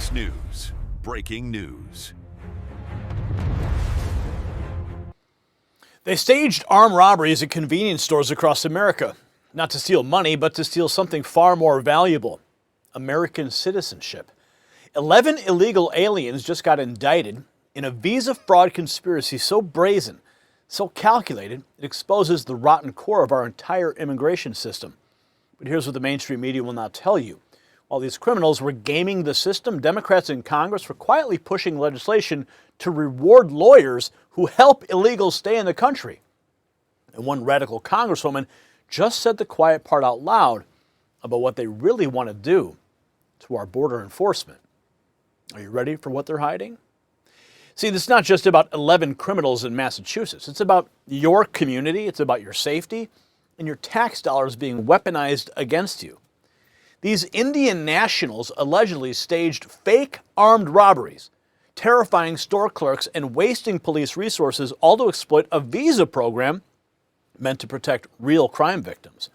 Fox News. Breaking news. They staged armed robberies at convenience stores across America, not to steal money, but to steal something far more valuable: American citizenship. 11 illegal aliens just got indicted in a visa fraud conspiracy so brazen, so calculated, it exposes the rotten core of our entire immigration system. But here's what the mainstream media will not tell you. While these criminals were gaming the system, Democrats in Congress were quietly pushing legislation to reward lawyers who help illegals stay in the country. And one radical congresswoman just said the quiet part out loud about what they really want to do to our border enforcement. Are you ready for what they're hiding? See, this is not just about 11 criminals in Massachusetts. It's about your community, it's about your safety, and your tax dollars being weaponized against you. These Indian nationals allegedly staged fake armed robberies, terrifying store clerks and wasting police resources, all to exploit a visa program meant to protect real crime victims.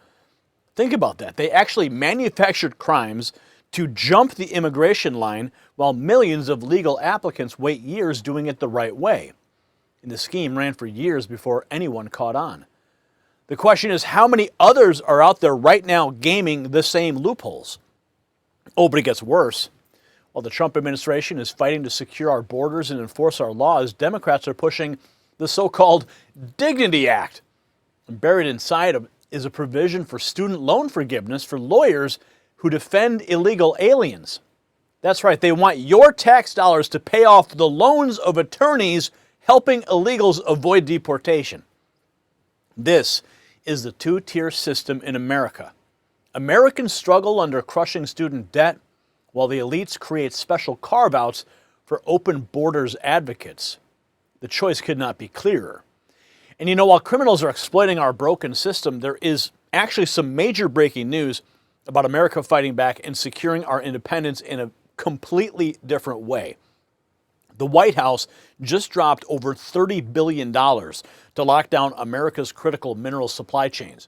Think about that. They actually manufactured crimes to jump the immigration line while millions of legal applicants wait years doing it the right way. And the scheme ran for years before anyone caught on. The question is, how many others are out there right now gaming the same loopholes? Oh, but it gets worse. While the Trump administration is fighting to secure our borders and enforce our laws, Democrats are pushing the so-called Dignity Act. And buried inside is a provision for student loan forgiveness for lawyers who defend illegal aliens. That's right, they want your tax dollars to pay off the loans of attorneys helping illegals avoid deportation. This is the two-tier system in America. Americans struggle under crushing student debt, while the elites create special carve-outs for open borders advocates. The choice could not be clearer. And you know, while criminals are exploiting our broken system, there is actually some major breaking news about America fighting back and securing our independence in a completely different way. The White House just dropped over $30 billion to lock down America's critical mineral supply chains.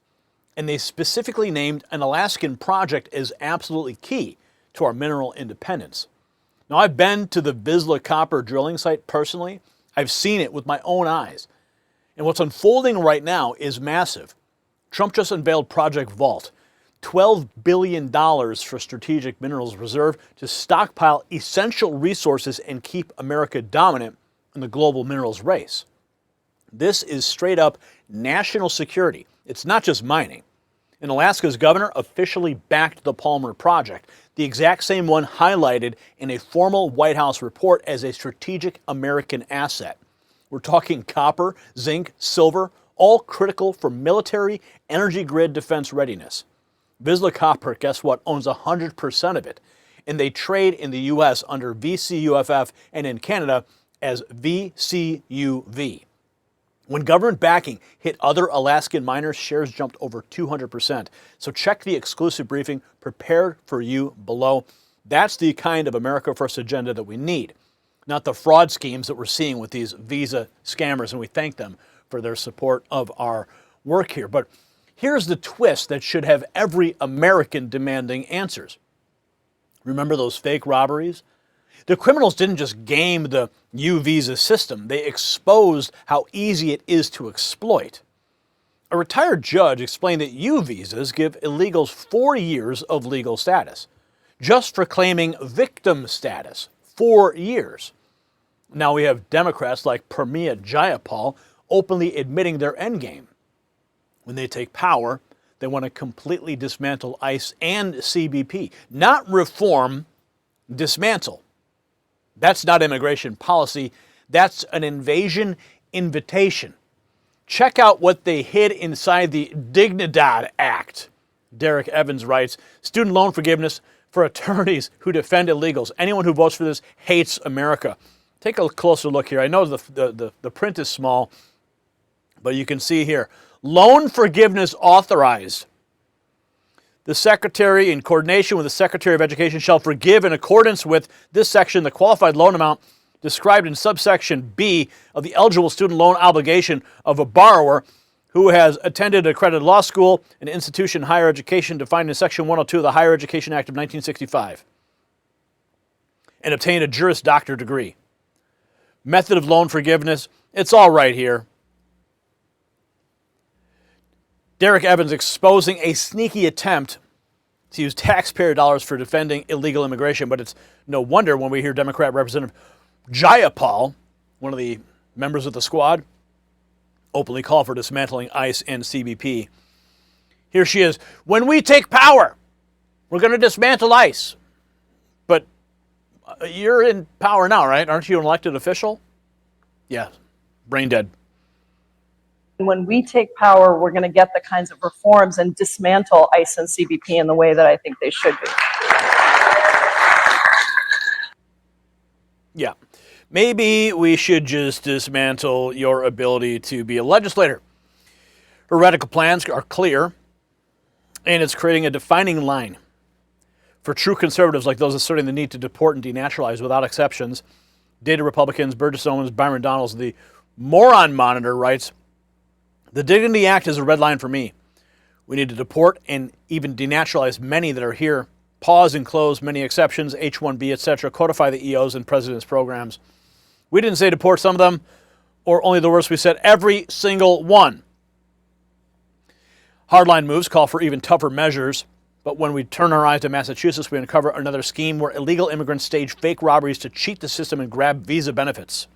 And they specifically named an Alaskan project as absolutely key to our mineral independence. Now, I've been to the Vizsla copper drilling site personally. I've seen it with my own eyes. And what's unfolding right now is massive. Trump just unveiled Project Vault, $12 billion for strategic minerals reserve to stockpile essential resources and keep America dominant in the global minerals race. This is straight up national security. It's not just mining. And Alaska's governor officially backed the Palmer Project, the exact same one highlighted in a formal White House report as a strategic American asset. We're talking copper, zinc, silver, all critical for military energy grid defense readiness. Vizsla Copper, guess what, owns 100% of it, and they trade in the U.S. under VCUFF and in Canada as VCU.V. When government backing hit other Alaskan miners, shares jumped over 200%. So check the exclusive briefing prepared for you below. That's the kind of America First agenda that we need, not the fraud schemes that we're seeing with these visa scammers, and we thank them for their support of our work here. But here's the twist that should have every American demanding answers. Remember those fake robberies? The criminals didn't just game the U-Visa system. They exposed how easy it is to exploit. A retired judge explained that U-Visas give illegals 4 years of legal status, just for claiming victim status. 4 years. Now we have Democrats like Pramila Jayapal openly admitting their endgame. When they take power, they want to completely dismantle ICE and CBP. Not reform, dismantle. That's not immigration policy. That's an invasion invitation. Check out what they hid inside the Dignidad Act. Derek Evans writes, student loan forgiveness for attorneys who defend illegals. Anyone who votes for this hates America. Take a closer look here. I know the print is small, but you can see here. Loan forgiveness authorized. The Secretary, in coordination with the Secretary of Education, shall forgive in accordance with this section the qualified loan amount described in subsection B of the eligible student loan obligation of a borrower who has attended an accredited law school, an institution of higher education defined in Section 102 of the Higher Education Act of 1965. and obtained a Juris Doctor degree. Method of loan forgiveness, it's all right here. Derek Evans exposing a sneaky attempt to use taxpayer dollars for defending illegal immigration, but it's no wonder when we hear Democrat Representative Jayapal, one of the members of the squad, openly call for dismantling ICE and CBP. Here she is. When we take power, we're going to dismantle ICE. But you're in power now, right? Aren't you an elected official? Yeah, brain dead. When we take power, we're going to get the kinds of reforms and dismantle ICE and CBP in the way that I think they should be. Yeah. Maybe we should just dismantle your ability to be a legislator. Her radical plans are clear, and it's creating a defining line for true conservatives like those asserting the need to deport and denaturalize without exceptions. Data Republicans, Burgess Owens, Byron Donalds, the Moron Monitor writes, "The Dignity Act is a red line for me. We need to deport and even denaturalize many that are here, pause and close many exceptions, H-1B, etc., codify the EOs and president's programs. We didn't say deport some of them, or only the worst. We said every single one." Hardline moves call for even tougher measures, but when we turn our eyes to Massachusetts, we uncover another scheme where illegal immigrants stage fake robberies to cheat the system and grab visa benefits.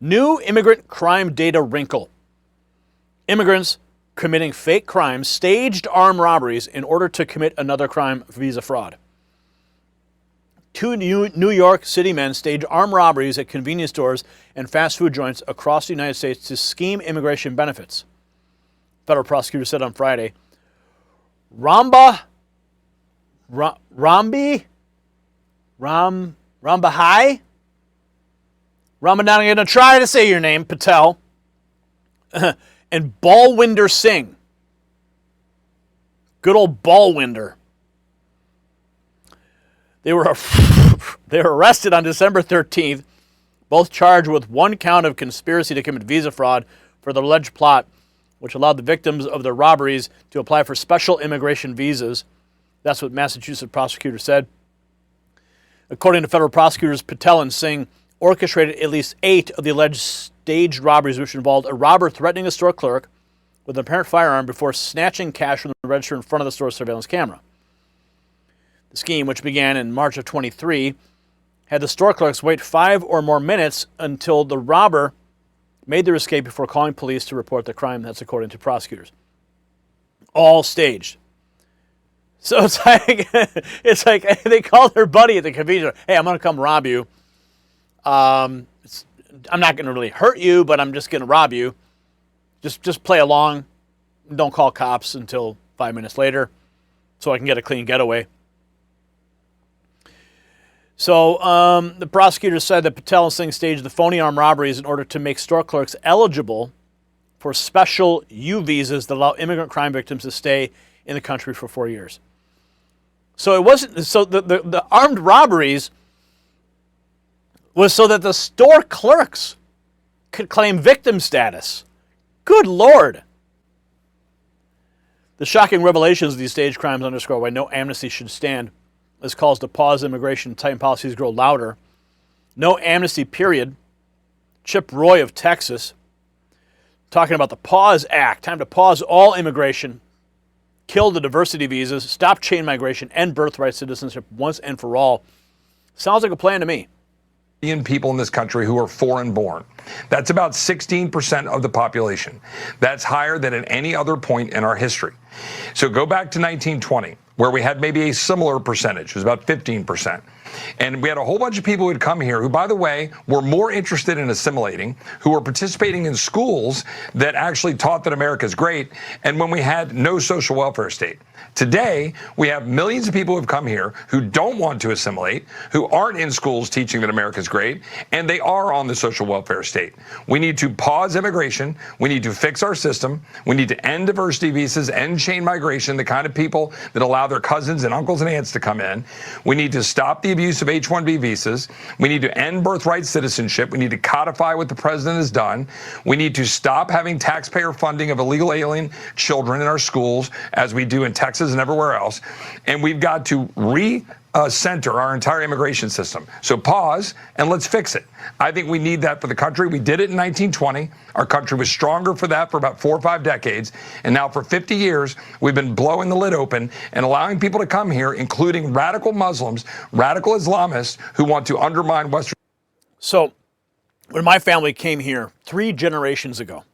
New immigrant crime data wrinkle. Immigrants committing fake crimes staged armed robberies in order to commit another crime, visa fraud. Two New York City men staged armed robberies at convenience stores and fast food joints across the United States to scheme immigration benefits. Federal prosecutor said on Friday, Rambahai I'm going to try to say your name, Patel, and Balwinder Singh. Good old Balwinder. They were arrested on December 13th, both charged with one count of conspiracy to commit visa fraud for the alleged plot, which allowed the victims of the robberies to apply for special immigration visas. That's what Massachusetts prosecutors said. According to federal prosecutors, Patel and Singh orchestrated at least 8 of the alleged staged robberies, which involved a robber threatening a store clerk with an apparent firearm before snatching cash from the register in front of the store's surveillance camera. The scheme, which began in March of 23, had the store clerks wait 5 or more minutes until the robber made their escape before calling police to report the crime. That's according to prosecutors. All staged. So it's like they called their buddy at the convenience store, "Hey, I'm going to come rob you. I'm not going to really hurt you, but I'm just going to rob you. Just play along. Don't call cops until 5 minutes later so I can get a clean getaway." So the prosecutor said that Patel and Singh staged the phony armed robberies in order to make store clerks eligible for special U visas that allow immigrant crime victims to stay in the country for 4 years. So it wasn't. So the armed robberies was so that the store clerks could claim victim status. Good Lord. The shocking revelations of these staged crimes underscore why no amnesty should stand, as calls to pause immigration and tighten policies grow louder. No amnesty, period. Chip Roy of Texas, talking about the Pause Act. Time to pause all immigration, kill the diversity visas, stop chain migration, end birthright citizenship once and for all. Sounds like a plan to me. People in this country who are foreign born. That's about 16% of the population. That's higher than at any other point in our history. So go back to 1920, where we had maybe a similar percentage. It was about 15%. And we had a whole bunch of people who had come here who, by the way, were more interested in assimilating, who were participating in schools that actually taught that America's great, and when we had no social welfare state. Today, we have millions of people who have come here who don't want to assimilate, who aren't in schools teaching that America's great, and they are on the social welfare state. We need to pause immigration. We need to fix our system. We need to end diversity visas, end chain migration, the kind of people that allow their cousins and uncles and aunts to come in. We need to stop the abuse of H-1B visas. We need to end birthright citizenship. We need to codify what the president has done. We need to stop having taxpayer funding of illegal alien children in our schools, as we do in Texas and everywhere else. And we've got to center our entire immigration system. So pause and let's fix it. I think we need that for the country. We did it in 1920. Our country was stronger for that for about 4 or 5 decades. And now for 50 years, we've been blowing the lid open and allowing people to come here, including radical Muslims, radical Islamists who want to undermine Western. So when my family came here 3 generations ago,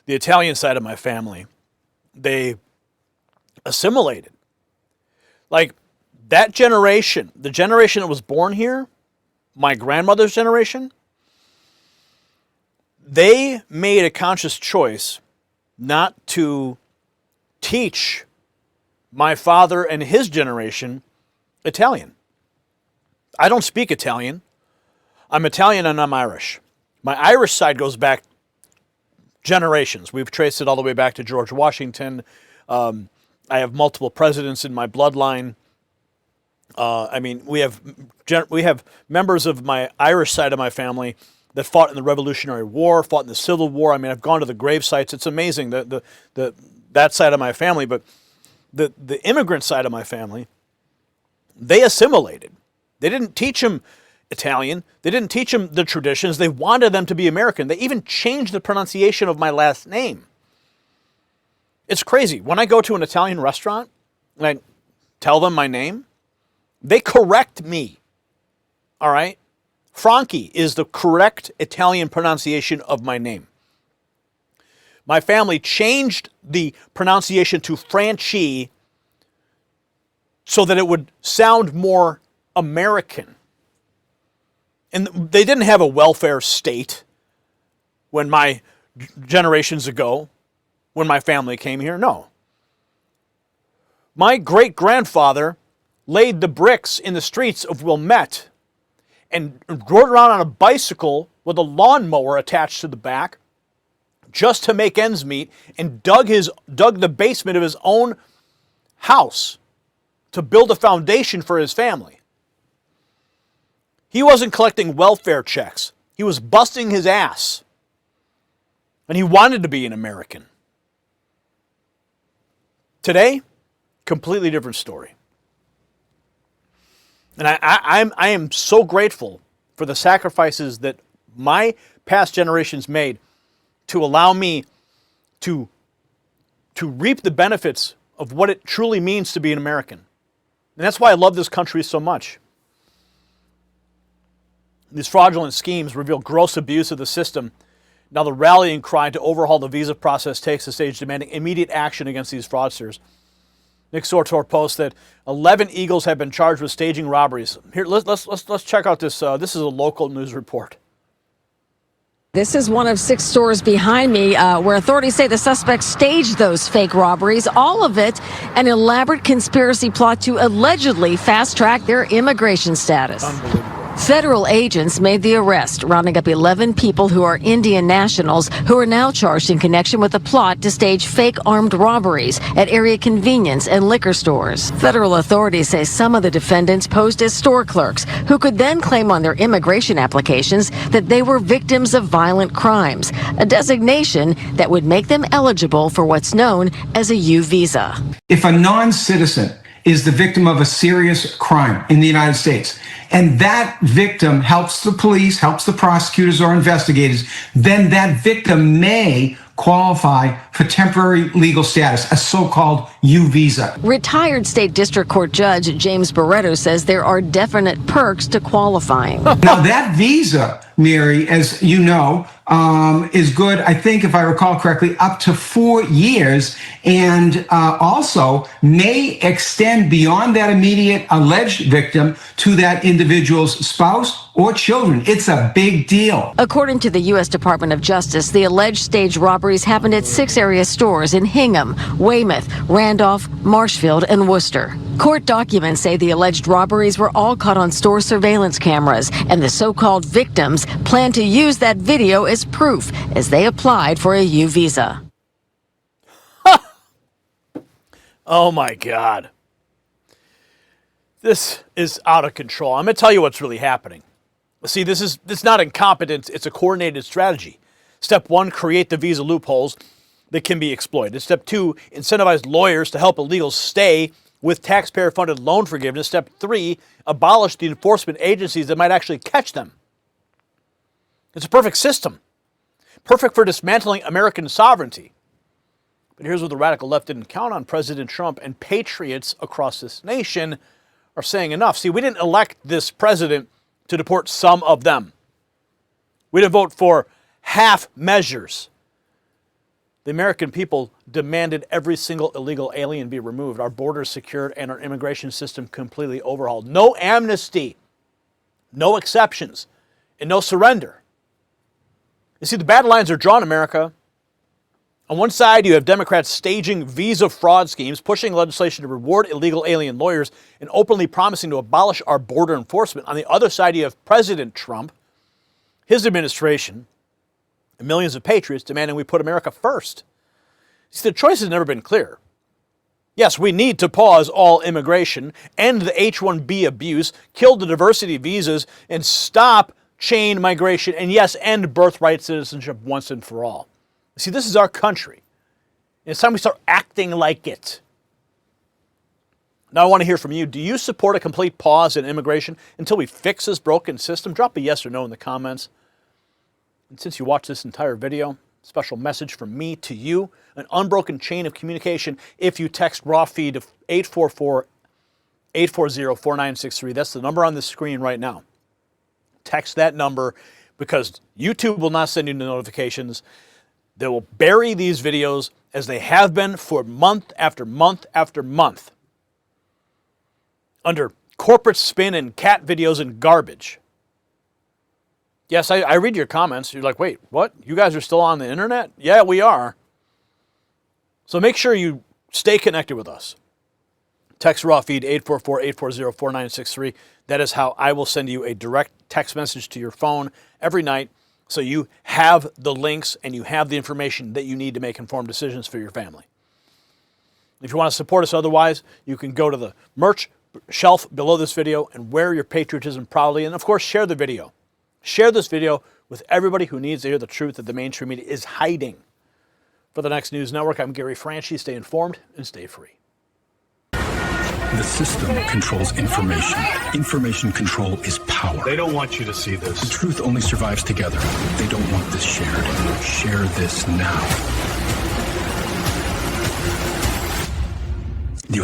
the Italian side of my family, they assimilated. Like, that generation, the generation that was born here, my grandmother's generation, they made a conscious choice not to teach my father and his generation Italian. I don't speak Italian. I'm Italian and I'm Irish. My Irish side goes back generations. We've traced it all the way back to George Washington. I have multiple presidents in my bloodline. I mean, we have members of my Irish side of my family that fought in the Revolutionary War, fought in the Civil War. I mean, I've gone to the grave sites. It's amazing that side of my family. But the immigrant side of my family, they assimilated. They didn't teach them Italian. They didn't teach them the traditions. They wanted them to be American. They even changed the pronunciation of my last name. It's crazy. When I go to an Italian restaurant and I tell them my name, they correct me. All right? Franchi is the correct Italian pronunciation of my name. My family changed the pronunciation to Franchi so that it would sound more American. And they didn't have a welfare state when my generations ago, when my family came here. No. My great-grandfather laid the bricks in the streets of Wilmette and rode around on a bicycle with a lawnmower attached to the back just to make ends meet, and dug the basement of his own house to build a foundation for his family. He wasn't collecting welfare checks. He was busting his ass. And he wanted to be an American. Today, completely different story. And I am so grateful for the sacrifices that my past generations made to allow me to reap the benefits of what it truly means to be an American. And that's why I love this country so much. These fraudulent schemes reveal gross abuse of the system. Now the rallying cry to overhaul the visa process takes the stage, demanding immediate action against these fraudsters. Nick Sortor posts that 11 Eagles have been charged with staging robberies. Here, let's check out this. This is a local news report. This is one of 6 stores behind me where authorities say the suspects staged those fake robberies. All of it an elaborate conspiracy plot to allegedly fast-track their immigration status. Federal agents made the arrest, rounding up 11 people who are Indian nationals who are now charged in connection with a plot to stage fake armed robberies at area convenience and liquor stores. Federal authorities say some of the defendants posed as store clerks who could then claim on their immigration applications that they were victims of violent crimes, a designation that would make them eligible for what's known as a U visa. If a non-citizen is the victim of a serious crime in the United States, and that victim helps the police, helps the prosecutors or investigators, then that victim may qualify for temporary legal status, a so-called U visa. Retired state district court judge James Barretto says there are definite perks to qualifying. Now that visa, Mary, as you know, is good, I think, if I recall correctly, up to 4 years, and also may extend beyond that immediate alleged victim to that individual's spouse or children. It's a big deal. According to the U.S. Department of Justice, the alleged staged robberies happened at 6 area stores in Hingham, Weymouth, Randolph, Marshfield, and Worcester. Court documents say the alleged robberies were all caught on store surveillance cameras, and the so-called victims plan to use that video as proof as they applied for a U visa. Oh my God. This is out of control. I'm going to tell you what's really happening. See, this is not incompetence. It's a coordinated strategy. Step 1, create the visa loopholes that can be exploited. Step 2, incentivize lawyers to help illegals stay with taxpayer-funded loan forgiveness. Step 3, abolish the enforcement agencies that might actually catch them. It's a perfect system. Perfect for dismantling American sovereignty. But here's what the radical left didn't count on. President Trump and patriots across this nation are saying enough. See, we didn't elect this president to deport some of them. We didn't vote for half measures. The American people demanded every single illegal alien be removed, our borders secured, and our immigration system completely overhauled. No amnesty, no exceptions, and no surrender. You see, the battle lines are drawn, America. On one side, you have Democrats staging visa fraud schemes, pushing legislation to reward illegal alien lawyers, and openly promising to abolish our border enforcement. On the other side, you have President Trump, his administration, and millions of patriots demanding we put America first. See, the choice has never been clear. Yes, we need to pause all immigration, end the H-1B abuse, kill the diversity visas, and stop chain migration, and yes, end birthright citizenship once and for all. See, this is our country. And it's time we start acting like it. Now I want to hear from you. Do you support a complete pause in immigration until we fix this broken system? Drop a yes or no in the comments. And since you watched this entire video, special message from me to you, an unbroken chain of communication if you text raw feed to 844-840-4963. That's the number on the screen right now. Text that number because YouTube will not send you the notifications. They will bury these videos as they have been for month after month after month under corporate spin and cat videos and garbage. Yes, I read your comments. You're like, wait, what? You guys are still on the internet? Yeah, we are. So make sure you stay connected with us. Text raw feed 844-840-4963. That is how I will send you a direct text message to your phone every night so you have the links and you have the information that you need to make informed decisions for your family. If you want to support us otherwise, you can go to the merch shelf below this video and wear your patriotism proudly. And of course, share the video. Share this video with everybody who needs to hear the truth that the mainstream media is hiding. For the Next News Network, I'm Gary Franchi. Stay informed and stay free. The system controls information. Information control is power. They don't want you to see this. The truth only survives together. They don't want this shared. Share this now.